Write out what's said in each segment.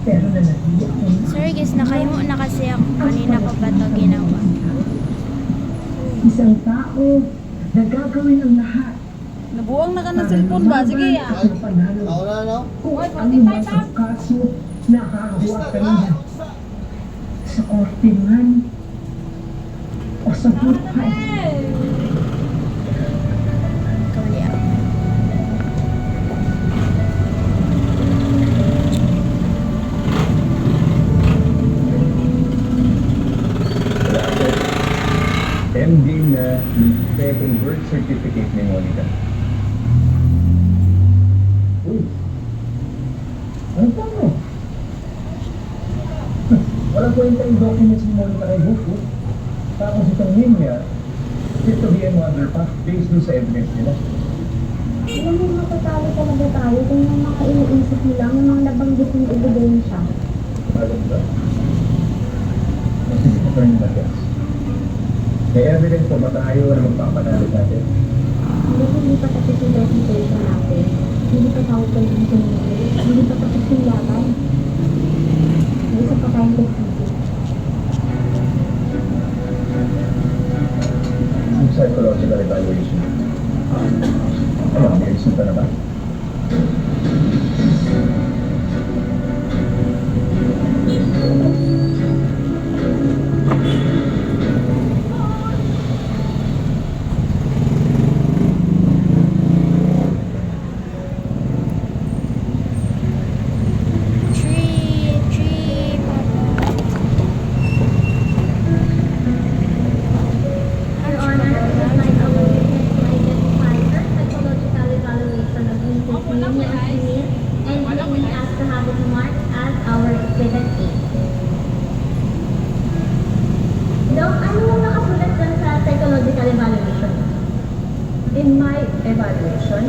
Pero nanatili ako. Sir, guys, nakahimo na kasi ako. Kanina ko ba ito ginawa? Isang tao na gagawin ang lahat. Nabuang na ka ng cellphone ba? Sige ya. Kung ano man ang kaso na hahawak kanina. Sa korte man o sa buhay. Kawali ako. MD na second birth certificate ni Monica. Uy, ano pa mo? Walang kwenta yung documents ni Monica kay Bufu. Tapos itong name niya, fit to be a mother pa, based dun sa evidence nila. Alam mo, matatalo talaga tayo kung yung mga iniisip nila, yung mga nabanggit ng ebidensya. Alam ba? Masisip ko rin natin. May evidence pa ba tayo na magpapanalo natin? Hindi pa tapos yung presentation natin. Hindi pa tawag pa yung sumili. Hindi pa tapos yung laban. May isa pa tayong pag-isip. Yung psychological evaluation. Ano, may resulta na ba? Your Honor, the night of the identifier, psychological evaluation of Mrs. Nina Smith, and we ask to have it marked as our exhibit A. Dok, ano mo nakasulat dyan sa psychological evaluation? In my evaluation,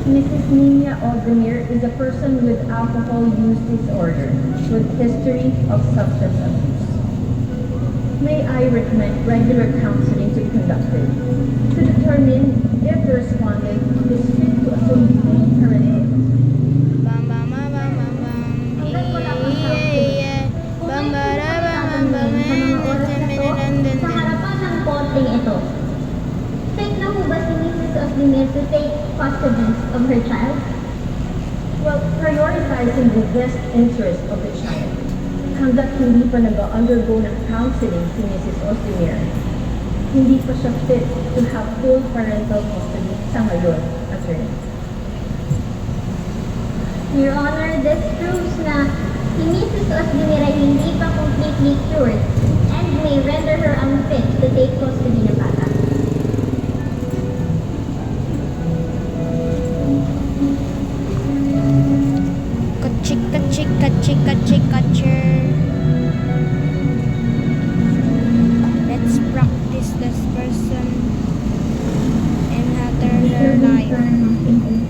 Mrs. Nina Oldemir is a person with alcohol use disorder with history of substance abuse. May I recommend regular counseling to be conducted to determine if the respondent is fit to assume full parental responsibility. Bam, bam, bam, bam, bam, bam. Yeah. Bam, bara, bam, bam, bam, Sa mga oras na to, bam. sa harapan ng korteng ito, fake na ho ba si Mrs. Oldemir to take custody of her child? Well, prioritizing the best interest of the child. Hanggat hindi pa nag-undergo ng counseling si Mrs. Ozdemir, hindi pa siya fit to have full parental custody sa ngayon, attorney. Your Honor, this proves na si Mrs. Ozdemir ay hindi pa completely cured and may render her unfit to take custody ng bata. Kachik, kachik, kachik, kachik, kachir. Let's practice this person in her life.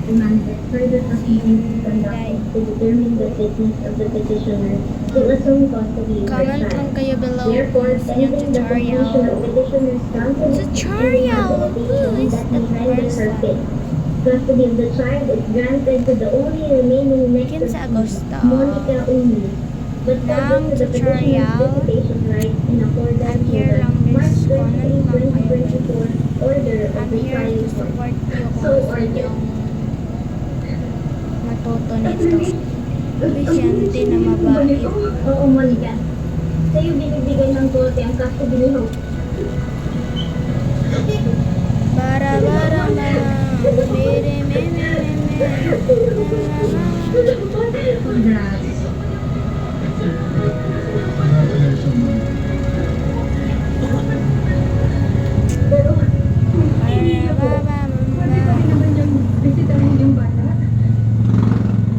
Demanded further proceedings to conduct to determine the fitness of the petitioner to assume custody of her Comment lang child. kayo below Therefore, sa inyong pending the completion of tutorial. petitioner's counseling Tutorial! Who is that the may render her person? fit. Custody of the child is granted to the only remaining next of 15 kin, Agosto. Monica only. But subject to the petitioner's tutorial. visitation rights in accordance I'm with here the lang March this 23, comment lang kayo. 2024 order of I'm the here trial to court. support you kung So gusto ordered. niyong matuto nito. Estudyante na mabait. Oo, Monica. Sa'yo binibigay ng korte ang custody ni Hope. Bara, bara, bara. Mere, me, me, me, me. Congrats. Pero, hindi Bara, ako. bara, Pwede pa bara. rin naman yung bisitahin yung bata.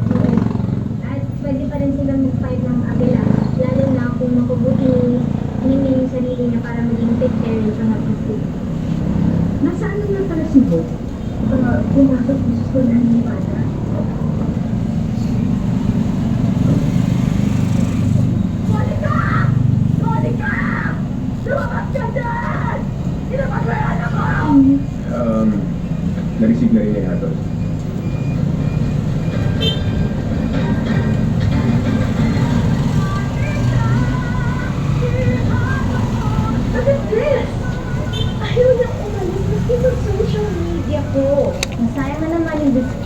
Oo. At pwede pa rin silang mag-fight ng abila. Lalo na kung mapabuti nila yung sarili niya para maging fit parent sa mag-isip. Nasaan na pala si Bo? Pumasok sa eskwelahan ng bata. Monica! Monica! Lumabas ka dyan! Pinapagwalan ako! Na-receive na rin yung hatol.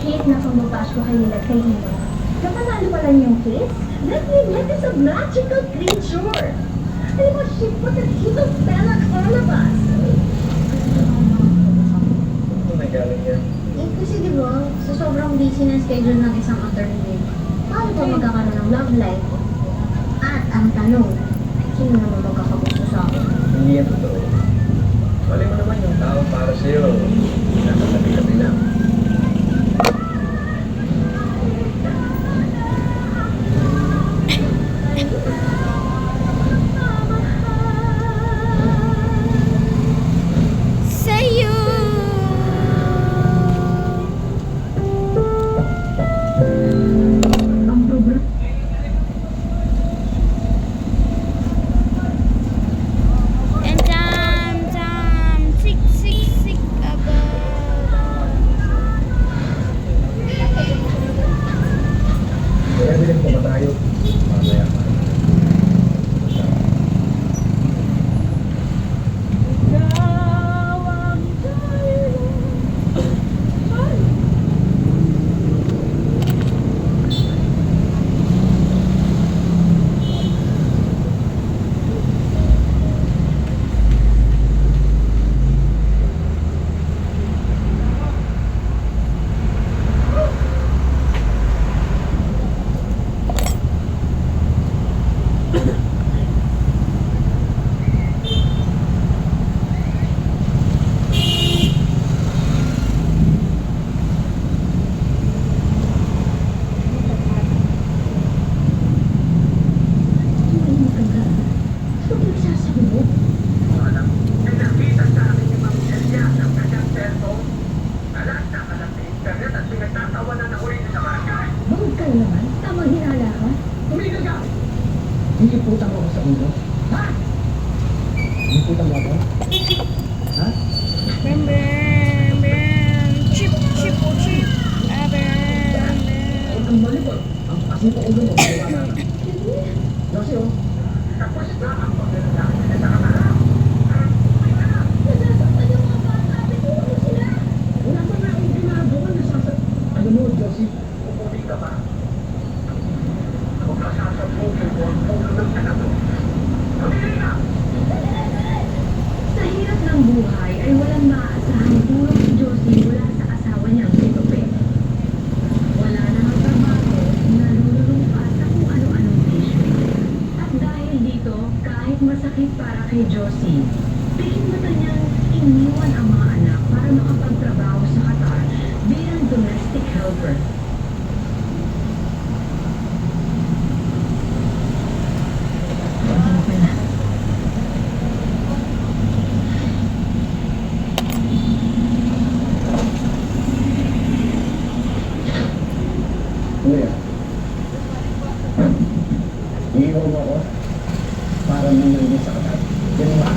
cake na pambabash ko kay Lila kay Ino. Kapanalo pala niyong cake? That Lynette is a magical creature. Alam mo, she put a evil spell on all of us. Ano nagaling yan? Eh, kasi di ba, sa sobrang busy na schedule ng isang attorney, paano pa magkakaroon ng love life? At ang tanong, sino naman magkakagusto sa akin? Hindi yan totoo. Mali mo naman yung tao para sa'yo. Nasa tabi-tabi lang. Say you. Ang problema, And sick, sick, sick about. May evidence po ba tayo? Mamaya. tumahimik ka nga. Ano pinagsasabi mo? Bawag ka na naman? Tamang hinala ka? Hiniputan mo ako sa ulo. Ha? Hiniputan mo ako? Ha? Bam, bam, bam. Chip, chip, chip. Ah, bam, bam. Huwag kang malipot. Ang asin ko ulo mo. Diba na? Josie, oh. Nasasaktan yung mga bata. Pinuno sila. Wala pa na akong ginagawa. Alam mo, Josie, pupuli ka pa. Huwag ka sasabukin mo ang ulo ng anak mo. Pumili ka! Sa hirap ng buhay ay walang maaasahan tulong si Josie mula sa asawa niyang si Tope. Wala namang trabaho, nalululong pa sa kung ano-anong issue. At dahil dito, kahit masakit para kay Josie, pinimata niyang iniwan ang mga anak para makapagtrabaho sa Qatar bilang domestic helper. Ano pala? Ano yan? Iiwan mo ako para nangyayari sa katat. Ganun ba?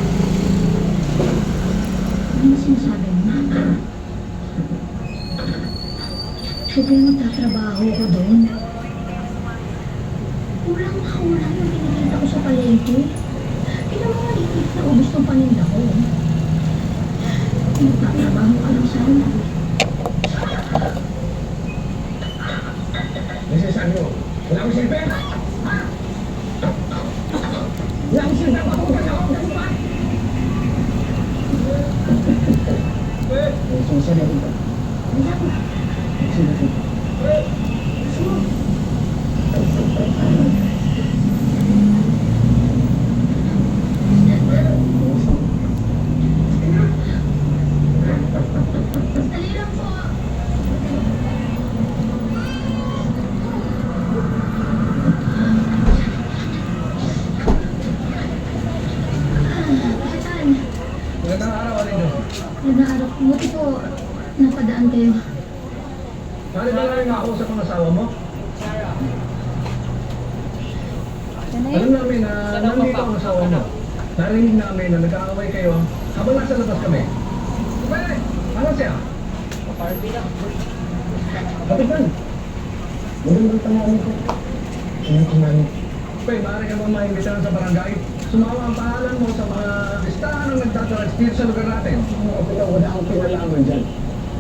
Ano sinasabi mo? Sige, magtatrabaho ko doon. Kulang yung kinikita ko sa palengke. Kailan mo maliit na ubos ng paninda ko. Magtatrabaho ka lang sana. Nasasabi mo, wala akong silbi! Wala akong silbi! Matugan ako! Ganun ba? May susunod ito. Susunod ito. Dali lang po. Kapitan, Magandang araw, Alino. nag-aaral. Buti po, napadaan kayo. Mali ba lang ako sa pangasawa mo? Alam namin na nandito ang asawa mo. Narinig namin na nag-aaway kayo habang nasa labas kami. Pwede, ano siya? Kapitan! Magandang tangali ko. Ano tangali? Pwede, maaari ka bang maimbitahan sa barangay? Sumawa ang pangalan mo sa mga listahan ng nagtatalag dito sa lugar natin. Kapitan, wala akong kinalaman dyan.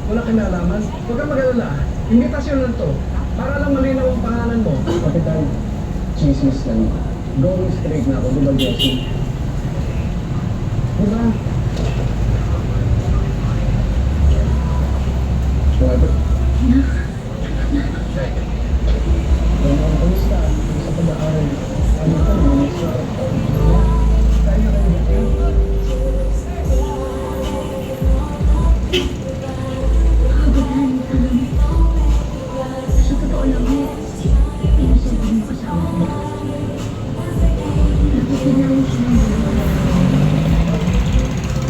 Wala kinalaman. Huwag kang mag-alala. Invitasyon lang to. Para lang malinaw ang pangalan mo. Kapitan, chismis lang. Going straight na ako, di ba, Jessie? Diba? Whatever. Kamusta? Sa pag-aaral. Ano ka, minister? Tayo na kayo dito. Sa totoo lang, pinusunan mo kasama ko. Napipinaw siya ng dalawa.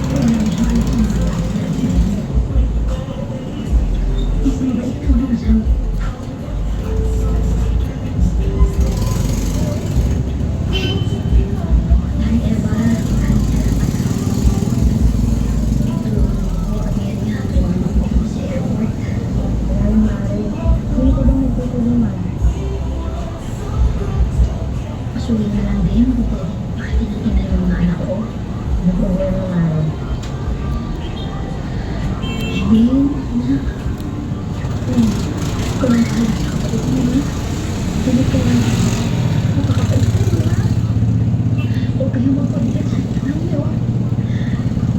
Wala siya alam kung makakasarap sa inyo. Isang bait ka mo sa Nanay Elvara, maraming salamat. Tulungan mo ako kami yan nga. Tulungan mo ako sa airport. Maraming maaari. Hindi ko bang nagtutulungan? Pasuwi na lang din kung pwede pakitinatin na yung mga anak ko. Ano problema maaari? Hindi, anak. Kulang ka lang sa kapatid mo, ha? Hindi ka lang napakapait ka, ha? Huwag kayong magpabigat sa anak niyo.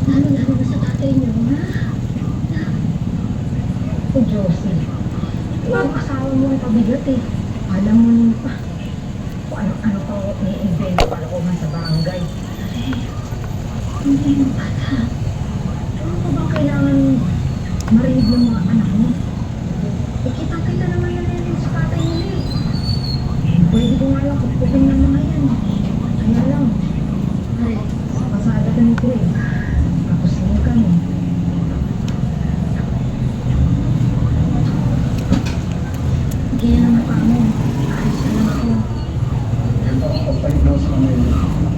Lalo-lalo na sa tatay niyo, ha? Si Josie. Yung asawa mo ang pabigat eh. Alam mo niyo pa. Kung ano-ano pa ako i-invento para ko man sa barangay. Hindi mo bata. Ano pa bang kailangan marinig ng mga anak mo? Eh, kitang-kita naman na rin sa tatay nila eh. Pwede ko nga lang kukukin ng mga yan. Kaya lang, ay, sa pasada ka nito eh.